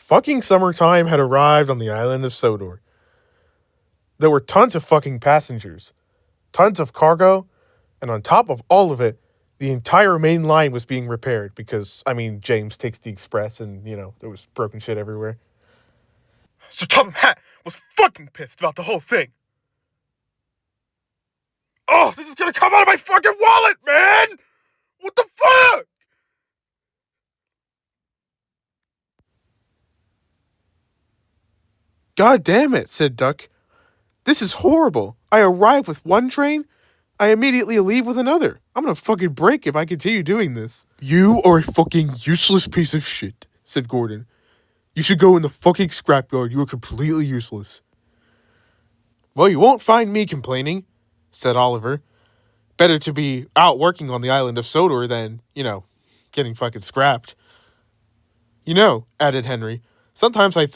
Fucking summertime had arrived on the island of Sodor. There were tons of fucking passengers, tons of cargo, and on top of all of it, the entire main line was being repaired because, James takes the express and, there was broken shit everywhere. So Tom Hat was fucking pissed about the whole thing. Oh, this is gonna come out of my fucking wallet, man! What the fuck? God damn it, said Duck. This is horrible. I arrive with one train, I immediately leave with another. I'm gonna fucking break if I continue doing this. You are a fucking useless piece of shit, said Gordon. You should go in the fucking scrapyard. You are completely useless. Well, you won't find me complaining, said Oliver. Better to be out working on the island of Sodor than, getting fucking scrapped. Added Henry, sometimes I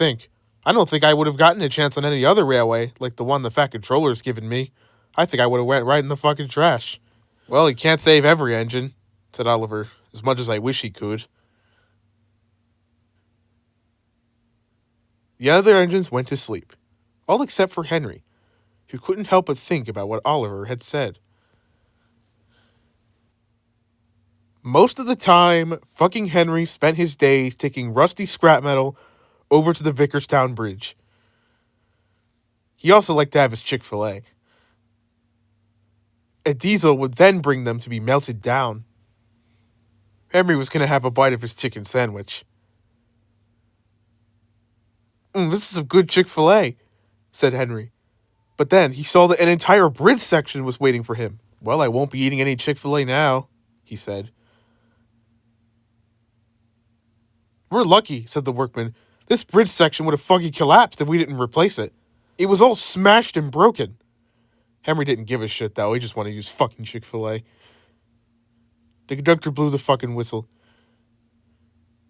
don't think I would have gotten a chance on any other railway, like the one the Fat Controller's given me. I think I would have went right in the fucking trash. Well, he can't save every engine, said Oliver, as much as I wish he could. The other engines went to sleep, all except for Henry, who couldn't help but think about what Oliver had said. Most of the time, fucking Henry spent his days taking rusty scrap metal over to the Vickerstown Bridge. He also liked to have his Chick-fil-A. A diesel would then bring them to be melted down. Henry was going to have a bite of his chicken sandwich. This is some good Chick-fil-A, said Henry. But then he saw that an entire bridge section was waiting for him. Well, I won't be eating any Chick-fil-A now, he said. We're lucky, said the workman. This bridge section would have fucking collapsed if we didn't replace it. It was all smashed and broken. Henry didn't give a shit, though. He just wanted to use fucking Chick-fil-A. The conductor blew the fucking whistle.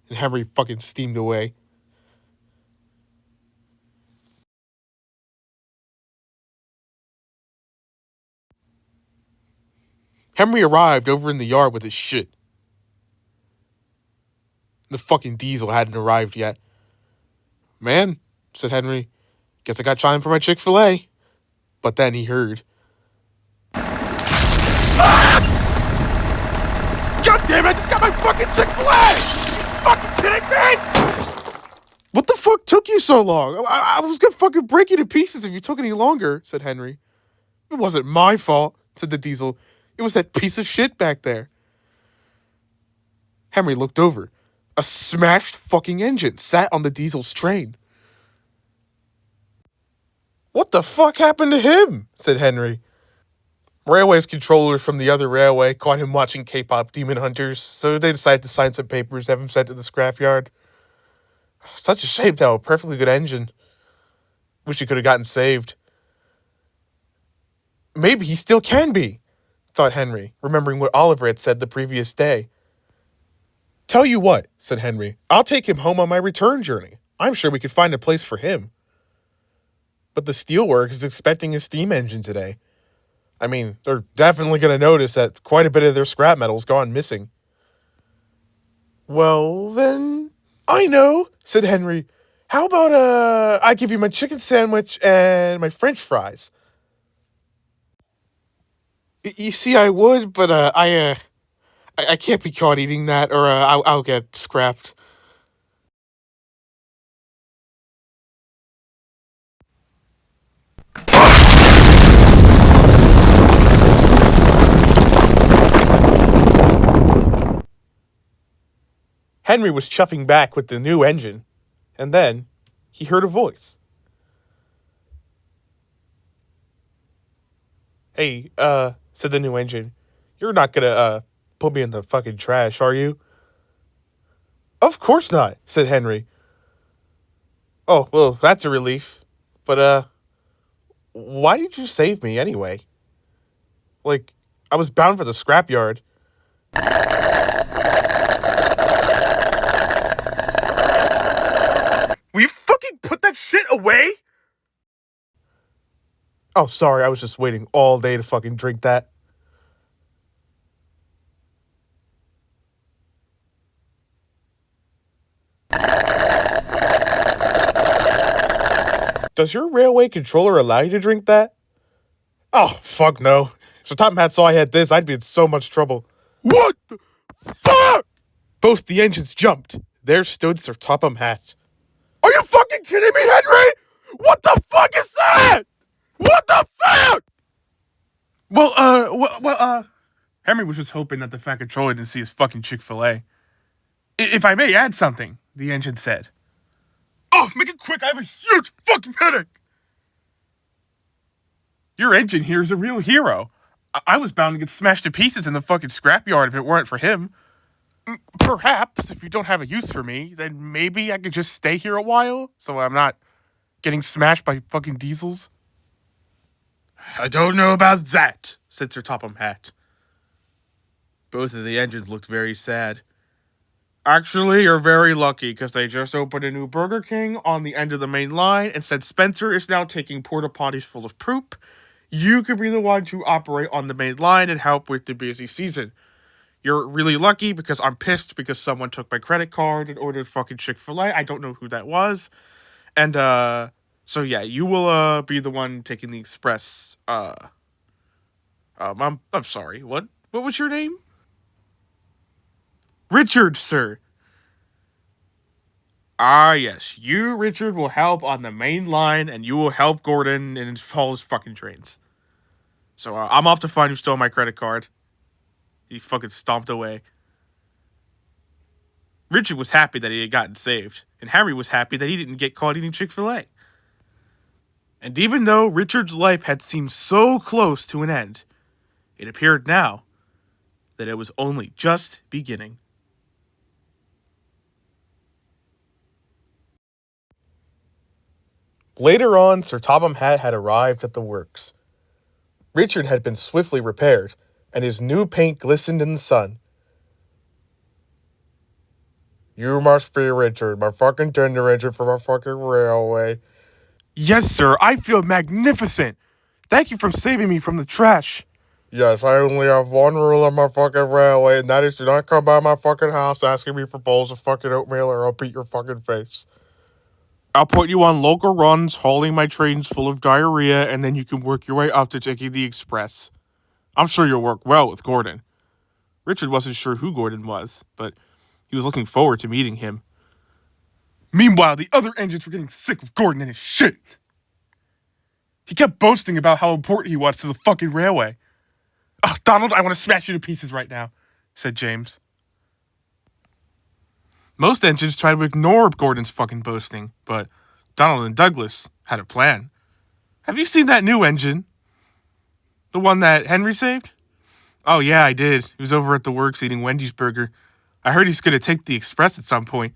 And Henry fucking steamed away. Henry arrived over in the yard with his shit. The fucking diesel hadn't arrived yet. Man, said Henry, guess I got time for my Chick-fil-A. But then he heard. God damn it, I just got my fucking Chick-fil-A! You fucking kidding me? What the fuck took you so long? I was gonna fucking break you to pieces if you took any longer, said Henry. It wasn't my fault, said the diesel. It was that piece of shit back there. Henry looked over. A smashed fucking engine sat on the diesel's train. What the fuck happened to him? Said Henry. Railway's controllers from the other railway caught him watching K-pop Demon Hunters, so they decided to sign some papers, have him sent to the scrapyard. Such a shame, though. A perfectly good engine. Wish he could have gotten saved. Maybe he still can be, thought Henry, remembering what Oliver had said the previous day. Tell you what, said Henry, I'll take him home on my return journey. I'm sure we could find a place for him. But the steelworks is expecting a steam engine today. They're definitely going to notice that quite a bit of their scrap metal's gone missing. Well, then, I know, said Henry. How about, I give you my chicken sandwich and my French fries? You see, I would, but, I can't be caught eating that, or I'll get scrapped. Henry was chuffing back with the new engine, and then he heard a voice. Hey, said the new engine, you're not gonna, put me in the fucking trash, are you? Of course not, said Henry. Oh, well, that's a relief. But, why did you save me anyway? Like, I was bound for the scrapyard. Will you fucking put that shit away? Oh, sorry, I was just waiting all day to fucking drink that. Does your railway controller allow you to drink that? Oh, fuck no. If the top hat saw I had this, I'd be in so much trouble. What the fuck? Both the engines jumped. There stood Sir Topham Hatt. Are you fucking kidding me, Henry? What the fuck is that? What the fuck? Henry was just hoping that the fat controller didn't see his fucking Chick-fil-A. If I may add something, the engine said. Oh, make it quick, I have a huge fucking headache. Your engine here is a real hero. I was bound to get smashed to pieces in the fucking scrapyard if it weren't for him. Perhaps, if you don't have a use for me, then maybe I could just stay here a while so I'm not getting smashed by fucking diesels. I don't know about that, said Sir Topham Hatt. Both of the engines looked very sad. Actually, you're very lucky because they just opened a new Burger King on the end of the main line and said Spencer is now taking porta potties full of poop. You could be the one to operate on the main line and help with the busy season. You're really lucky because I'm pissed because someone took my credit card and ordered fucking Chick-fil-A. I don't know who that was. And, so yeah, you will, be the one taking the express. I'm sorry. What was your name? Richard, sir. Ah, yes. You, Richard, will help on the main line, and you will help Gordon in all his fucking trains. So, I'm off to find who stole my credit card. He fucking stomped away. Richard was happy that he had gotten saved, and Henry was happy that he didn't get caught eating Chick-fil-A. And even though Richard's life had seemed so close to an end, it appeared now that it was only just beginning. Later on, Sir Topham Hatt had arrived at the works. Richard had been swiftly repaired, and his new paint glistened in the sun. You must be Richard, my fucking tender engine for my fucking railway. Yes, sir, I feel magnificent. Thank you for saving me from the trash. Yes, I only have one rule on my fucking railway, and that is do not come by my fucking house asking me for bowls of fucking oatmeal or I'll beat your fucking face. I'll put you on local runs, hauling my trains full of diarrhea, and then you can work your way up to taking the express. I'm sure you'll work well with Gordon. Richard wasn't sure who Gordon was, but he was looking forward to meeting him. Meanwhile, the other engines were getting sick of Gordon and his shit. He kept boasting about how important he was to the fucking railway. Oh, Donald, I want to smash you to pieces right now, said James. Most engines try to ignore Gordon's fucking boasting, but Donald and Douglas had a plan. Have you seen that new engine? The one that Henry saved? Oh, yeah, I did. He was over at the works eating Wendy's burger. I heard he's going to take the express at some point.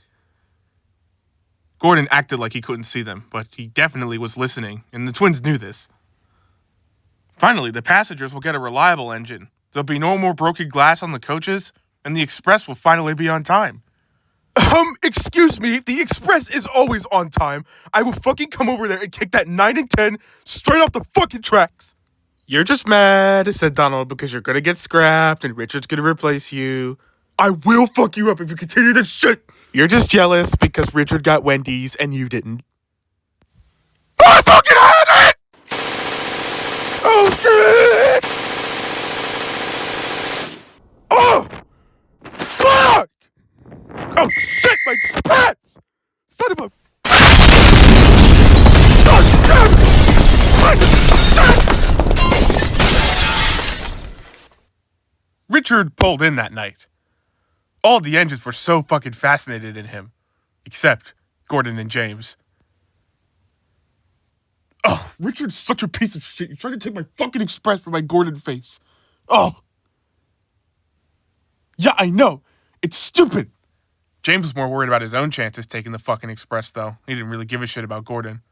Gordon acted like he couldn't see them, but he definitely was listening, and the twins knew this. Finally, the passengers will get a reliable engine. There'll be no more broken glass on the coaches, and the express will finally be on time. Excuse me, the express is always on time. I will fucking come over there and kick that 9 and 10 straight off the fucking tracks. You're just mad, said Donald, because you're gonna get scrapped and Richard's gonna replace you. I will fuck you up if you continue this shit. You're just jealous because Richard got Wendy's and you didn't. I fucking had it! Oh shit! Oh! Fuck! Oh shit, my pants! Son of a... God damn it! Richard pulled in that night. All the engines were so fucking fascinated in him. Except Gordon and James. Oh, Richard's such a piece of shit. You're trying to take my fucking express from my Gordon face. Oh. Yeah, I know. It's stupid. James was more worried about his own chances taking the fucking express, though. He didn't really give a shit about Gordon.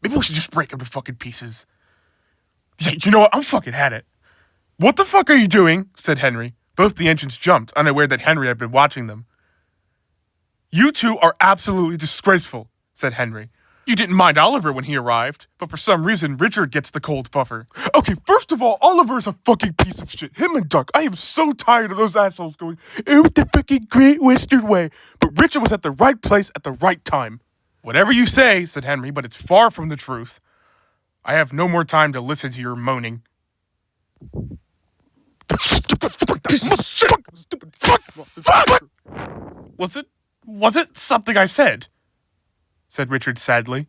Maybe we should just break him to fucking pieces. Yeah, you know what? I'm fucking had it. What the fuck are you doing? Said Henry. Both the engines jumped, unaware that Henry had been watching them. You two are absolutely disgraceful, said Henry. You didn't mind Oliver when he arrived, but for some reason, Richard gets the cold buffer. Okay, first of all, Oliver is a fucking piece of shit. Him and Duck, I am so tired of those assholes going, it was the fucking Great Western Way. But Richard was at the right place at the right time. Whatever you say, said Henry, but it's far from the truth. I have no more time to listen to your moaning. Was it something I said? Said Richard sadly.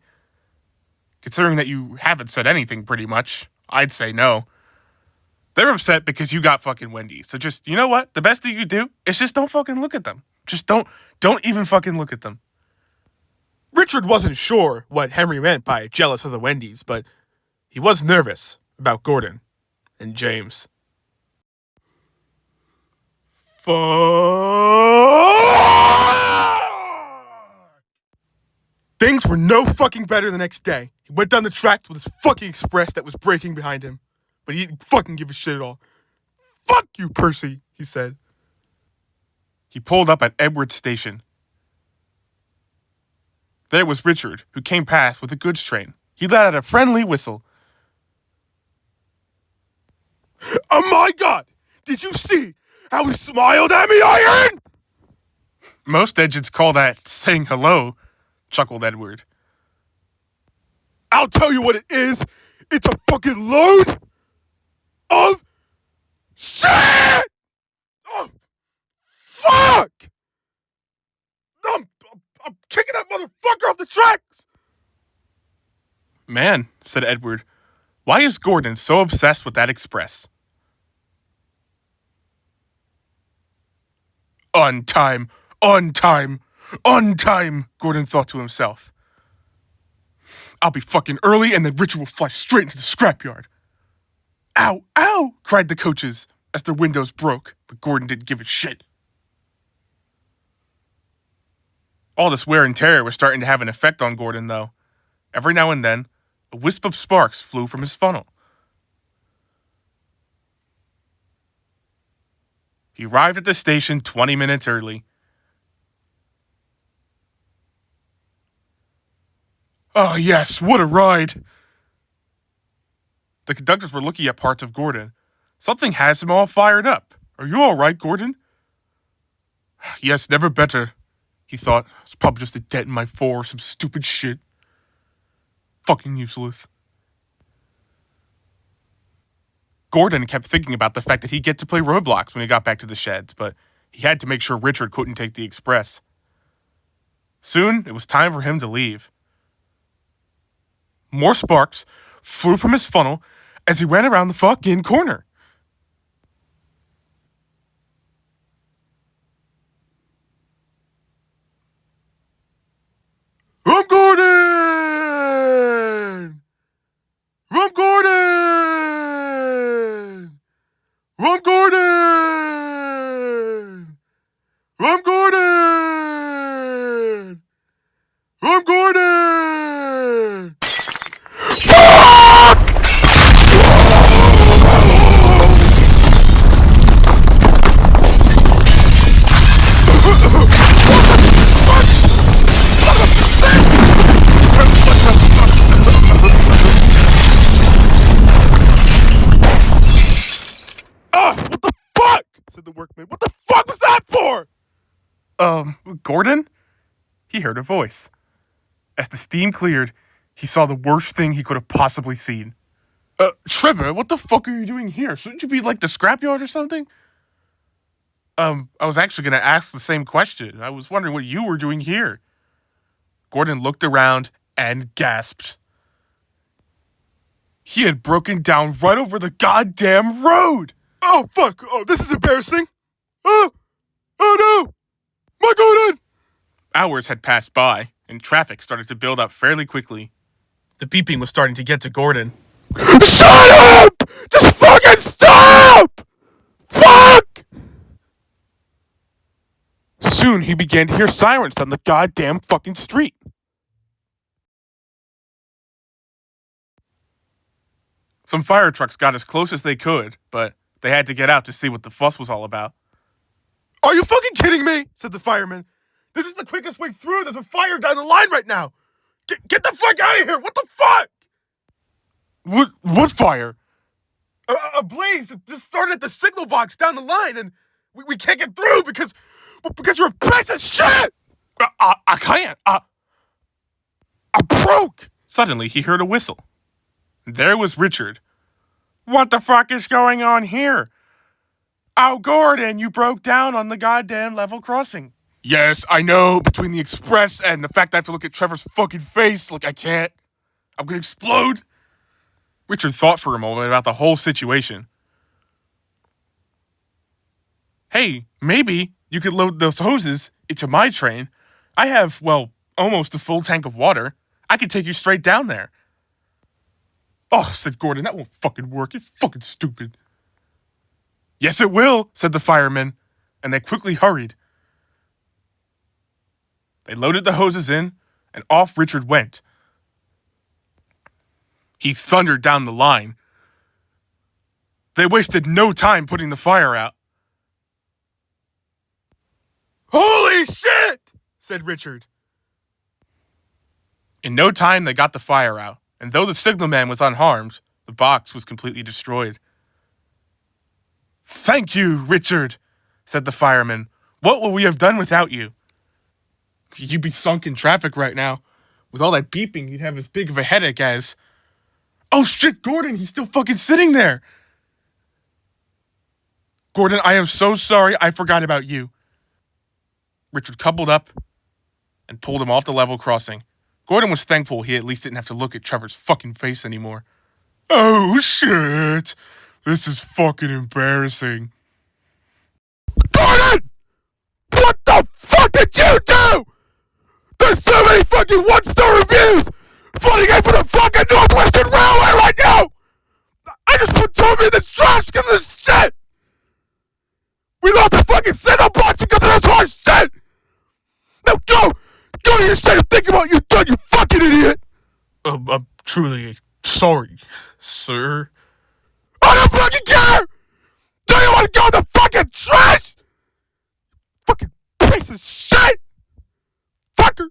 Considering that you haven't said anything pretty much, I'd say no. They're upset because you got fucking Wendy. So just, you know what? The best thing you do is just don't fucking look at them. Just don't even fucking look at them. Richard wasn't sure what Henry meant by jealous of the Wendys, but he was nervous about Gordon and James. Things were no fucking better the next day. He went down the tracks with his fucking express that was braking behind him. But he didn't fucking give a shit at all. Fuck you, Percy, he said. He pulled up at Edward's station. There was Richard, who came past with a goods train. He let out a friendly whistle. Oh my God! Did you see how he smiled at me, Iron? Most engines call that saying hello, chuckled Edward. I'll tell you what it is. It's a fucking load of shit! Oh, fuck! I'm kicking that motherfucker off the tracks! Man, said Edward, why is Gordon so obsessed with that express? On time, Gordon thought to himself. I'll be fucking early and then Richard will fly straight into the scrapyard. Ow, ow, cried the coaches as their windows broke, but Gordon didn't give a shit. All this wear and tear was starting to have an effect on Gordon, though. Every now and then, a wisp of sparks flew from his funnel. He arrived at the station 20 minutes early. Oh, yes, what a ride! The conductors were looking at parts of Gordon. Something has him all fired up. Are you all right, Gordon? Yes, never better, he thought. It's probably just a dent in my fore or some stupid shit. Fucking useless. Gordon kept thinking about the fact that he'd get to play Roblox when he got back to the sheds, but he had to make sure Richard couldn't take the express. Soon, it was time for him to leave. More sparks flew from his funnel as he ran around the fucking corner. I'm Gordon! I'm Gordon! I'm Gordon! I'm Gordon! I'm Gordon! Fuck! What the fuck? Said the workman. What the fuck was that for? Gordon? He heard a voice. As the steam cleared, he saw the worst thing he could have possibly seen. Trevor, what the fuck are you doing here? Shouldn't you be like the scrapyard or something? I was actually gonna ask the same question. I was wondering what you were doing here. Gordon looked around and gasped. He had broken down right over the goddamn road! Oh, fuck! Oh, this is embarrassing! Oh no! My Gordon! Hours had passed by, and traffic started to build up fairly quickly. The beeping was starting to get to Gordon. Shut up! Just fucking stop! Fuck! Soon he began to hear sirens on the goddamn fucking street. Some fire trucks got as close as they could, but they had to get out to see what the fuss was all about. Are you fucking kidding me? Said the fireman. This is the quickest way through. There's a fire down the line right now. Get the fuck out of here. What the fuck? What fire? A blaze that just started at the signal box down the line, and we can't get through because you're a piece of shit. I can't. broke! Suddenly, he heard a whistle. There was Richard. What the fuck is going on here? Oh, Gordon, you broke down on the goddamn level crossing. Yes, I know, between the express and the fact I have to look at Trevor's fucking face, like I can't. I'm gonna explode. Richard thought for a moment about the whole situation. Hey, maybe you could load those hoses into my train. I have, well, almost a full tank of water. I could take you straight down there. Oh, said Gordon, that won't fucking work. You're fucking stupid. Yes, it will, said the firemen, and they quickly hurried. They loaded the hoses in, and off Richard went. He thundered down the line. They wasted no time putting the fire out. Holy shit, said Richard. In no time, they got the fire out, and though the signalman was unharmed, the box was completely destroyed. Thank you, Richard, said the fireman. What would we have done without you? You'd be sunk in traffic right now. With all that beeping, you'd have as big of a headache as... Oh shit, Gordon, he's still fucking sitting there. Gordon, I am so sorry I forgot about you. Richard coupled up and pulled him off the level crossing. Gordon was thankful he at least didn't have to look at Trevor's fucking face anymore. Oh shit, this is fucking embarrassing. Gordon! What the fuck did you do? There's so many fucking one-star reviews flooding in for the fucking Northwestern Railway right now! I just put Toby in the trash because of this shit! We lost a fucking signal box because of this horse shit! Now go! Go to your shit and think about what you've done, you fucking idiot! I'm truly sorry, sir. I don't fucking care! Do you want to go in the fucking trash? Fucking piece of shit! Fucker!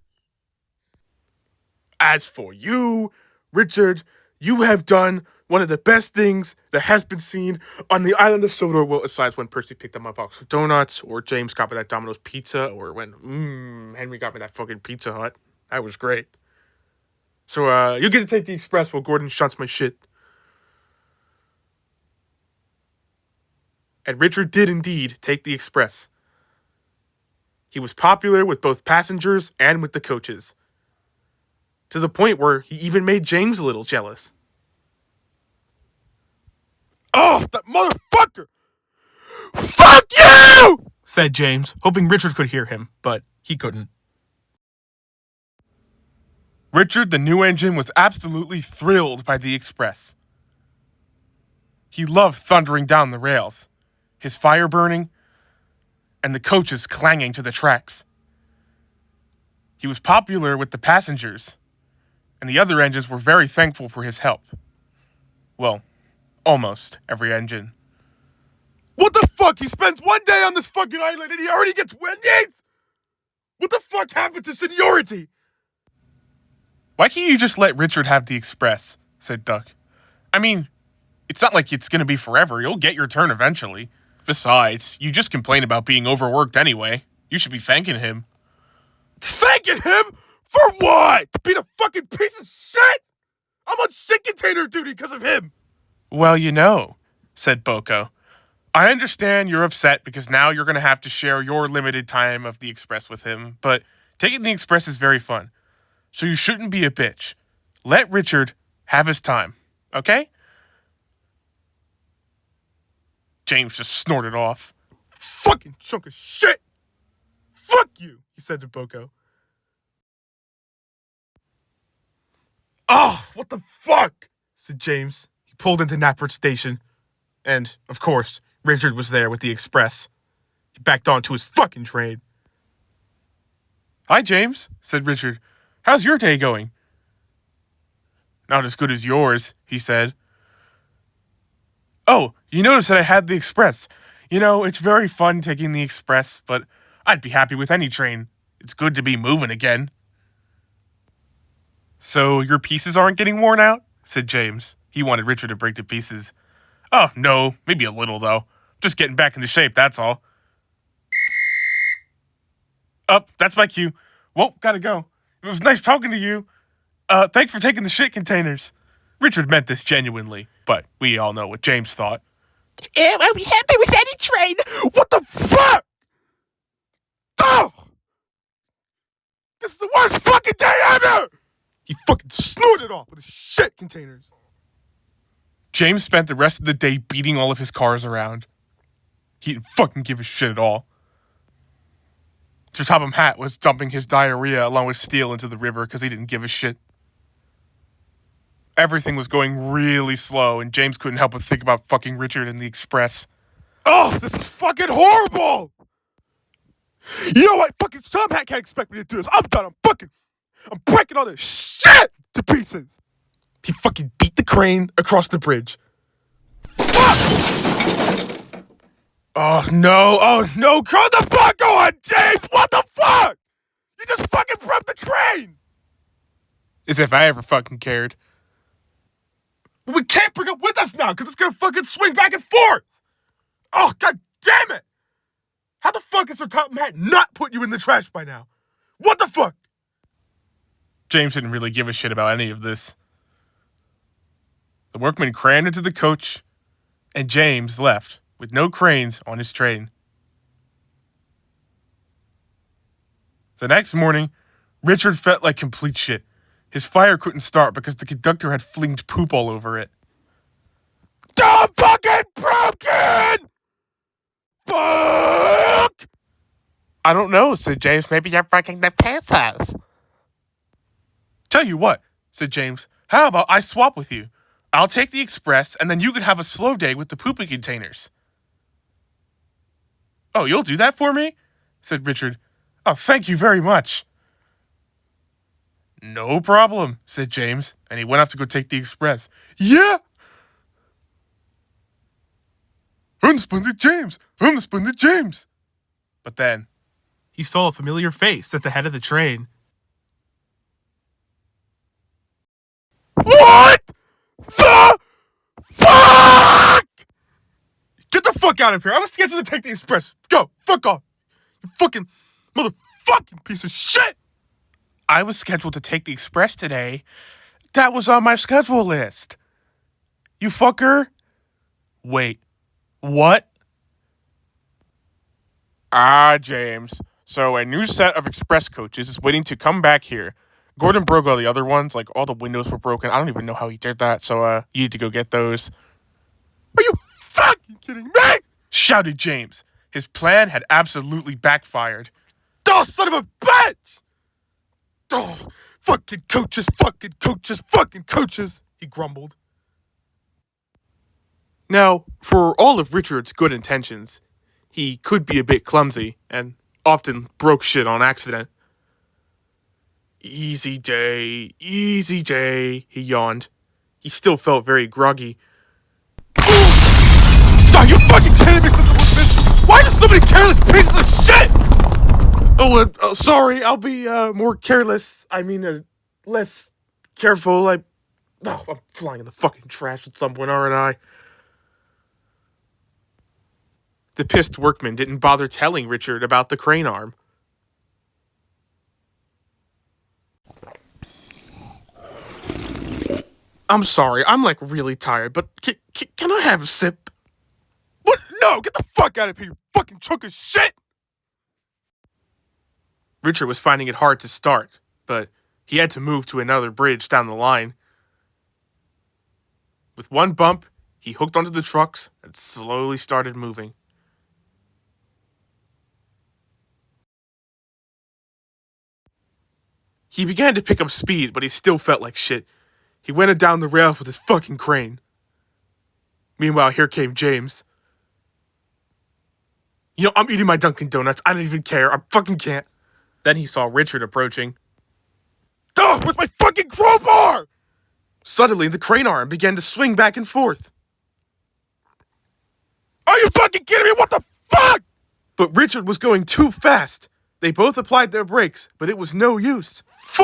As for you, Richard, you have done one of the best things that has been seen on the island of Sodor. Well, aside when Percy picked up my box of donuts, or James got me that Domino's pizza, or when Henry got me that fucking Pizza Hut. That was great. So, you get to take the express while Gordon shunts my shit. And Richard did indeed take the express. He was popular with both passengers and with the coaches. To the point where he even made James a little jealous. Oh, that motherfucker! Fuck you! Said James, hoping Richard could hear him, but he couldn't. Richard, the new engine, was absolutely thrilled by the express. He loved thundering down the rails, his fire burning, and the coaches clanging to the tracks. He was popular with the passengers, and the other engines were very thankful for his help. Well, almost every engine. What the fuck? He spends one day on this fucking island and he already gets Wendy's? What the fuck happened to seniority? Why can't you just let Richard have the express? Said Duck. I mean, it's not like it's gonna be forever. You'll get your turn eventually. Besides, you just complain about being overworked anyway. You should be thanking him. Thanking him? For what? Being a fucking piece of shit? I'm on shit container duty because of him. Well, you know, said Boko. I understand you're upset because now you're going to have to share your limited time of the express with him, but taking the express is very fun. So you shouldn't be a bitch. Let Richard have his time, okay? James just snorted off. Fucking chunk of shit! Fuck you, he said to Boko. Oh, what the fuck? Said James. He pulled into Knapford Station. And, of course, Richard was there with the express. He backed onto his fucking train. Hi, James, said Richard. How's your day going? Not as good as yours, he said. Oh, you noticed that I had the express. You know, it's very fun taking the express, but I'd be happy with any train. It's good to be moving again. So your pieces aren't getting worn out? Said James. He wanted Richard to break to pieces. Oh, no, maybe a little, though. Just getting back into shape, that's all. That's my cue. Well, gotta go. It was nice talking to you. thanks for taking the shit containers. Richard meant this genuinely, but we all know what James thought. I'll be happy with any train. What the fuck? Oh! This is the worst fucking day ever! He fucking snorted off with his shit containers. James spent the rest of the day beating all of his cars around. He didn't fucking give a shit at all. Sir Topham Hatt was dumping his diarrhea along with steel into the river because he didn't give a shit. Everything was going really slow, and James couldn't help but think about fucking Richard and the Express. Oh, this is fucking horrible! You know what? Fucking Tom Hat can't expect me to do this. I'm done. I'm breaking all this shit to pieces. He fucking beat the crane across the bridge. Fuck! Oh no, come the fuck on, James! What the fuck? You just fucking broke the crane! As if I ever fucking cared. But we can't bring it with us now, because it's gonna fucking swing back and forth! Oh, god damn it! How the fuck is Sir Topham Hatt not put you in the trash by now? What the fuck? James didn't really give a shit about any of this. The workmen crammed into the coach, and James left with no cranes on his train. The next morning, Richard felt like complete shit. His fire couldn't start because the conductor had flinged poop all over it. I'm fucking broken! Fuck! I don't know, said James. Maybe you're breaking the pants. Tell you what, said James. How about I swap with you? I'll take the express, and then you can have a slow day with the poopy containers. Oh, you'll do that for me? Said Richard. Oh, thank you very much. No problem, said James, and he went off to go take the express. Yeah! I'm the Splendid James! I'm the Splendid James! But then, he saw a familiar face at the head of the train. What the fuck? Get the fuck out of here. I was scheduled to take the express. Go. Fuck off. You fucking motherfucking piece of shit. I was scheduled to take the express today. That was on my schedule list. You fucker. Wait. What? James. So a new set of express coaches is waiting to come back here. Gordon broke all the other ones, like all the windows were broken. I don't even know how he did that, so you need to go get those. Are you fucking kidding me? Shouted James. His plan had absolutely backfired. Oh, son of a bitch! Oh, fucking coaches, fucking coaches, fucking coaches, he grumbled. Now, for all of Richard's good intentions, he could be a bit clumsy and often broke shit on accident. Easy day, he yawned. He still felt very groggy. Are you fucking kidding me, son of a bitch? Why are so many careless pieces of shit? Oh, sorry, I'll be more careless. I mean, less careful. I'm flying in the fucking trash at some point, aren't I? The pissed workman didn't bother telling Richard about the crane arm. I'm sorry, I'm really tired, but can I have a sip? What? No, get the fuck out of here, you fucking chunk of shit! Richard was finding it hard to start, but he had to move to another bridge down the line. With one bump, he hooked onto the trucks and slowly started moving. He began to pick up speed, but he still felt like shit. He went down the rails with his fucking crane. Meanwhile, here came James. You know, I'm eating my Dunkin' Donuts. I don't even care. I fucking can't. Then he saw Richard approaching. Oh, where's my fucking crowbar? Suddenly, the crane arm began to swing back and forth. Are you fucking kidding me? What the fuck? But Richard was going too fast. They both applied their brakes, but it was no use. Fuck!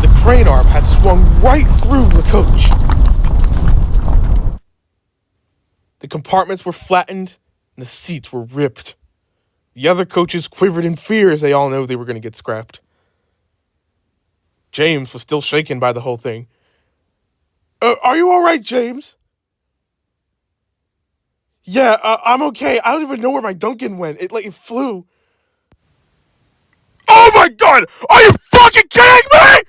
The crane arm had swung right through the coach. The compartments were flattened, and the seats were ripped. The other coaches quivered in fear as they all knew they were going to get scrapped. James was still shaken by the whole thing. Are you all right, James? Yeah, I'm okay. I don't even know where my Duncan went. It flew. Oh my god! Are you fucking kidding me?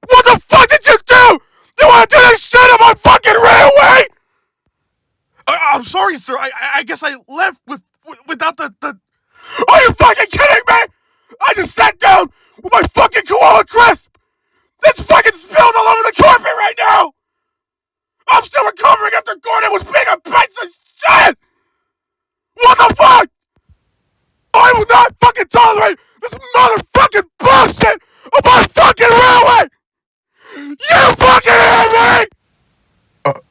What the fuck did you do? You want to do this shit on my fucking railway? I'm sorry, sir. I guess I left without the... Are you fucking kidding me? I just sat down with my fucking koala crisp. It's fucking spilled all over the carpet right now. I'm still recovering after Gordon was being a piece of shit. What the fuck? I will not fucking tolerate this motherfucking bullshit on my fucking railway. You fucking hear me?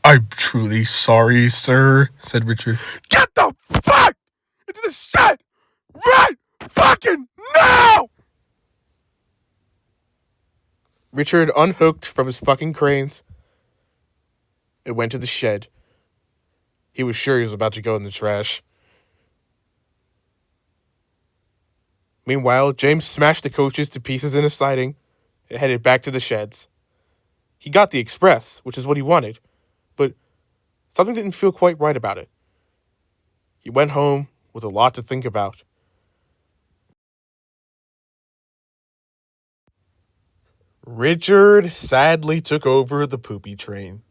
I'm truly sorry, sir, said Richard. Get the fuck into the shed right fucking now! Richard unhooked from his fucking cranes and went to the shed. He was sure he was about to go in the trash. Meanwhile, James smashed the coaches to pieces in a siding and headed back to the sheds. He got the express, which is what he wanted, but something didn't feel quite right about it. He went home with a lot to think about. Richard sadly took over the poopy train.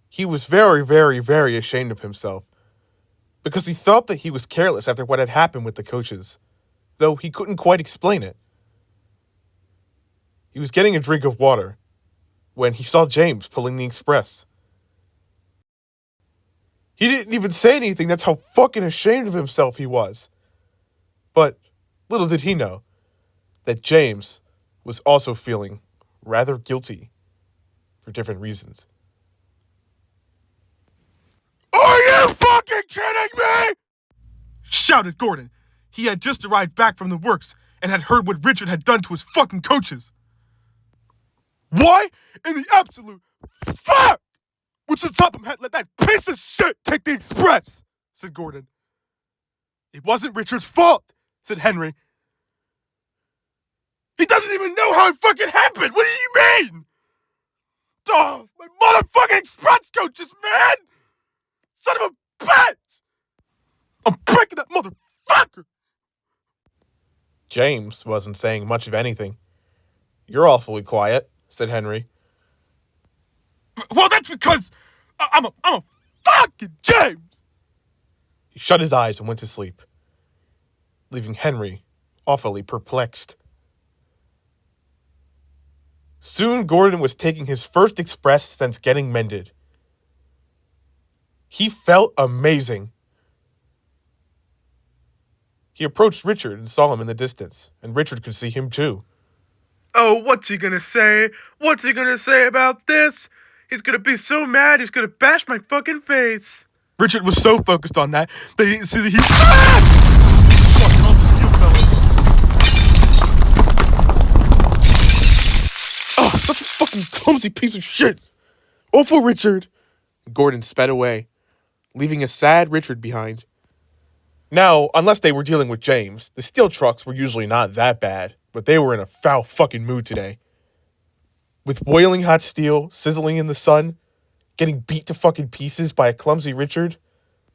He was very, very, very ashamed of himself because he thought that he was careless after what had happened with the coaches, though he couldn't quite explain it. He was getting a drink of water when he saw James pulling the express. He didn't even say anything. That's how fucking ashamed of himself he was. But little did he know that James was also feeling rather guilty for different reasons. Are you fucking kidding me? Shouted Gordon. He had just arrived back from the works and had heard what Richard had done to his fucking coaches. Why in the absolute fuck would Sir Topham had let that piece of shit take the express? Said Gordon. It wasn't Richard's fault, said Henry. He doesn't even know how it fucking happened. What do you mean? Oh, my motherfucking express coaches, man! Son of a bitch! I'm breaking that motherfucker! James wasn't saying much of anything. You're awfully quiet, said Henry. Well, that's because I'm a fucking James! He shut his eyes and went to sleep, leaving Henry awfully perplexed. Soon Gordon was taking his first express since getting mended. He felt amazing. He approached Richard and saw him in the distance, and Richard could see him too. Oh, what's he gonna say? What's he gonna say about this? He's gonna be so mad he's gonna bash my fucking face. Richard was so focused on that he didn't see that he... Oh, such a fucking clumsy piece of shit. Awful Richard. Gordon sped away, leaving a sad Richard behind. Now, unless they were dealing with James, the steel trucks were usually not that bad, but they were in a foul fucking mood today. With boiling hot steel, sizzling in the sun, getting beat to fucking pieces by a clumsy Richard,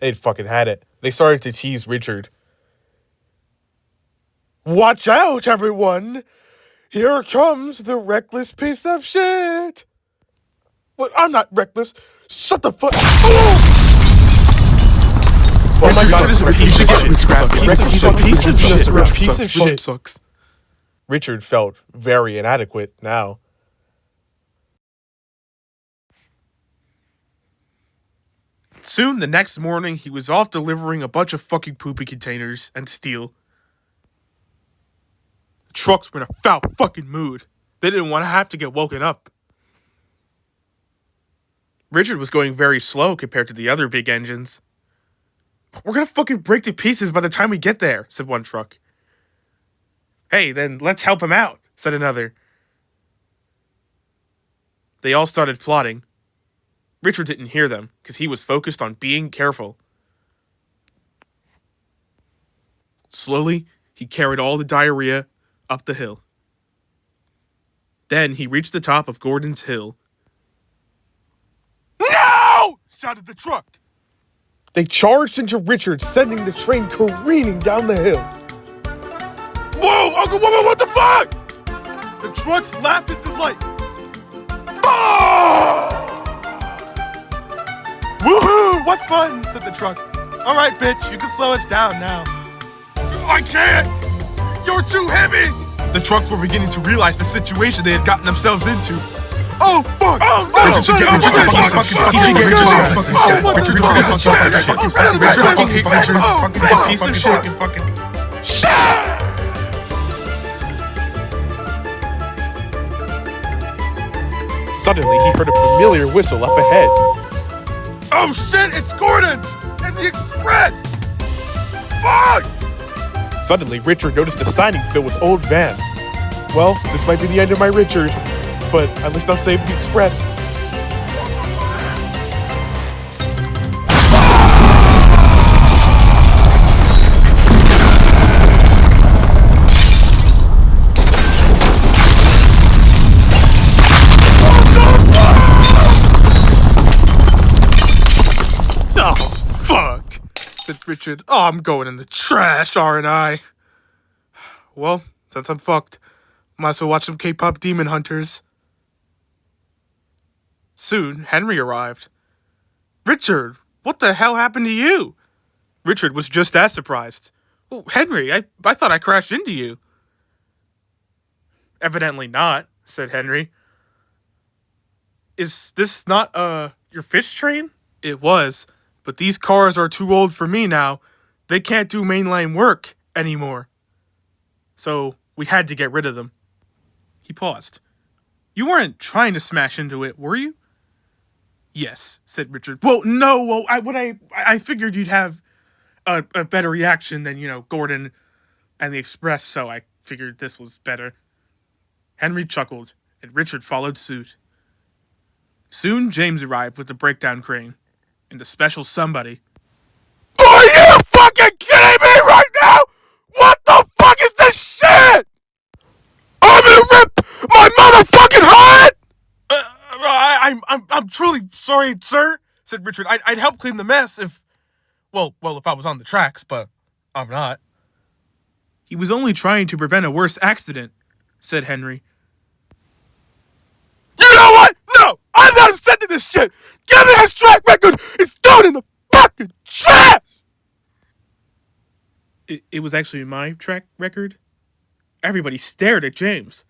they'd fucking had it. They started to tease Richard. Watch out, everyone! Here comes the reckless piece of shit! But I'm not reckless. Shut the fuck... Oh! Oh my god, piece of shit sucks. Richard felt very inadequate now. Soon, the next morning, he was off delivering a bunch of fucking poopy containers and steel. The trucks were in a foul fucking mood. They didn't want to have to get woken up. Richard was going very slow compared to the other big engines. We're gonna fucking break to pieces by the time we get there, said one truck. Hey, then let's help him out, said another. They all started plotting. Richard didn't hear them because he was focused on being careful. Slowly, he carried all the diarrhea up the hill. Then he reached the top of Gordon's hill. No! Shouted the truck. They charged into Richard, sending the train careening down the hill. Whoa, Uncle Woman, what the fuck? The trucks laughed in delight. Oh! Woohoo! What fun, said the truck. All right, bitch, you can slow us down now. I can't! You're too heavy! The trucks were beginning to realize the situation they had gotten themselves into. Oh, fuck! Oh, no! Richard fucking hates Richard. Fucking piece of shit. Suddenly, he heard a familiar whistle up ahead. Oh shit, it's Gordon! And the express! Fuck! Suddenly, Richard noticed a signing filled with old vans. Well, this might be the end of my Richard, but at least I'll save the express. Oh, fuck, said Richard. Oh, I'm going in the trash, aren't I? Well, since I'm fucked, might as well watch some K-pop Demon Hunters. Soon, Henry arrived. Richard, what the hell happened to you? Richard was just as surprised. Oh, Henry, I thought I crashed into you. Evidently not, said Henry. Is this not, your fish train? It was, but these cars are too old for me now. They can't do mainline work anymore. So, we had to get rid of them. He paused. You weren't trying to smash into it, were you? Yes, said Richard. Well, no, I figured you'd have a better reaction than, Gordon and the Express, so I figured this was better. Henry chuckled, and Richard followed suit. Soon, James arrived with the breakdown crane, and the special somebody. Are you fucking kidding me right now? What the fuck is this shit? I'm gonna rip my motherfucking heart! I'm truly sorry, sir, said Richard. I'd help clean the mess if I was on the tracks, but I'm not. He was only trying to prevent a worse accident, said Henry. You know what? No! I'm not upset to this shit! Give me his track record! It's thrown in the fucking trash! It was actually my track record? Everybody stared at James.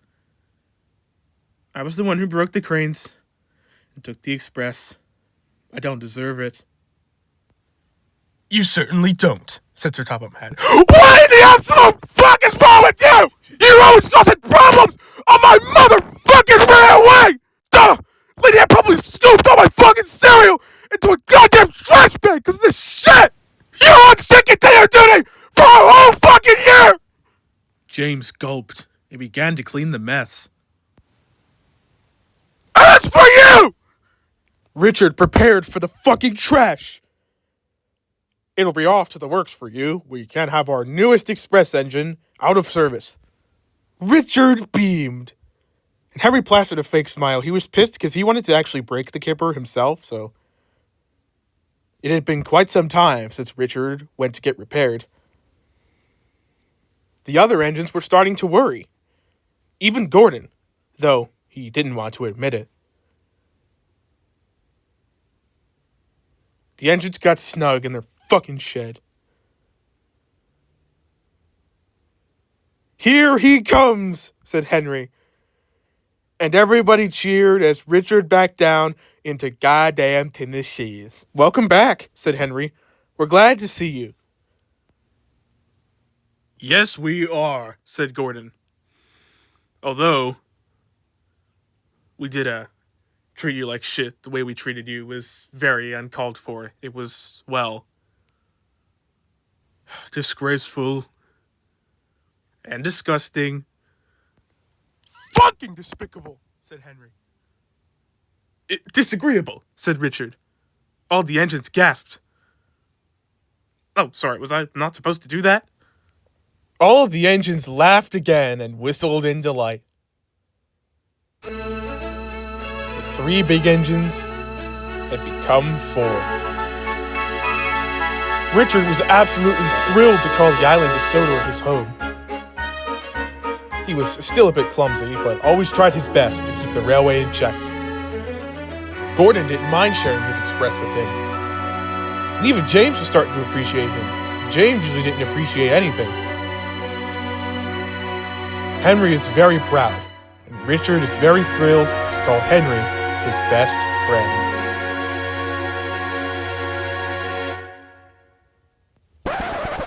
I was the one who broke the cranes and took the express. I don't deserve it. You certainly don't, said Sir Topham Hatt. What in the absolute fuck is wrong with you? You're always causing problems on my motherfucking railway! Duh! Lady, I probably scooped all my fucking cereal into a goddamn trash bag because of this shit! You're on second container duty for a whole fucking year! James gulped and began to clean the mess. As for you! Richard prepared for the fucking trash. It'll be off to the works for you. We can't have our newest express engine out of service. Richard beamed. And Henry plastered a fake smile. He was pissed because he wanted to actually break the kipper himself, so... It had been quite some time since Richard went to get repaired. The other engines were starting to worry. Even Gordon, though he didn't want to admit it. The engines got snug in their fucking shed. Here he comes, said Henry. And everybody cheered as Richard backed down into goddamn Tennessee. Welcome back, said Henry. We're glad to see you. Yes, we are, said Gordon. Although, we did treat you like shit. The way we treated you was very uncalled for. It was, disgraceful and disgusting. Fucking despicable, said Henry. Disagreeable, said Richard. All the engines gasped. Oh, sorry, was I not supposed to do that? All of the engines laughed again and whistled in delight. The 3 big engines had become 4. Richard was absolutely thrilled to call the island of Sodor his home. He was still a bit clumsy, but always tried his best to keep the railway in check. Gordon didn't mind sharing his express with him. And even James was starting to appreciate him. James usually didn't appreciate anything. Henry is very proud, and Richard is very thrilled to call Henry his best friend.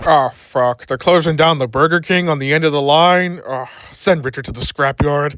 Oh, fuck. They're closing down the Burger King on the end of the line. Oh, send Richard to the scrapyard.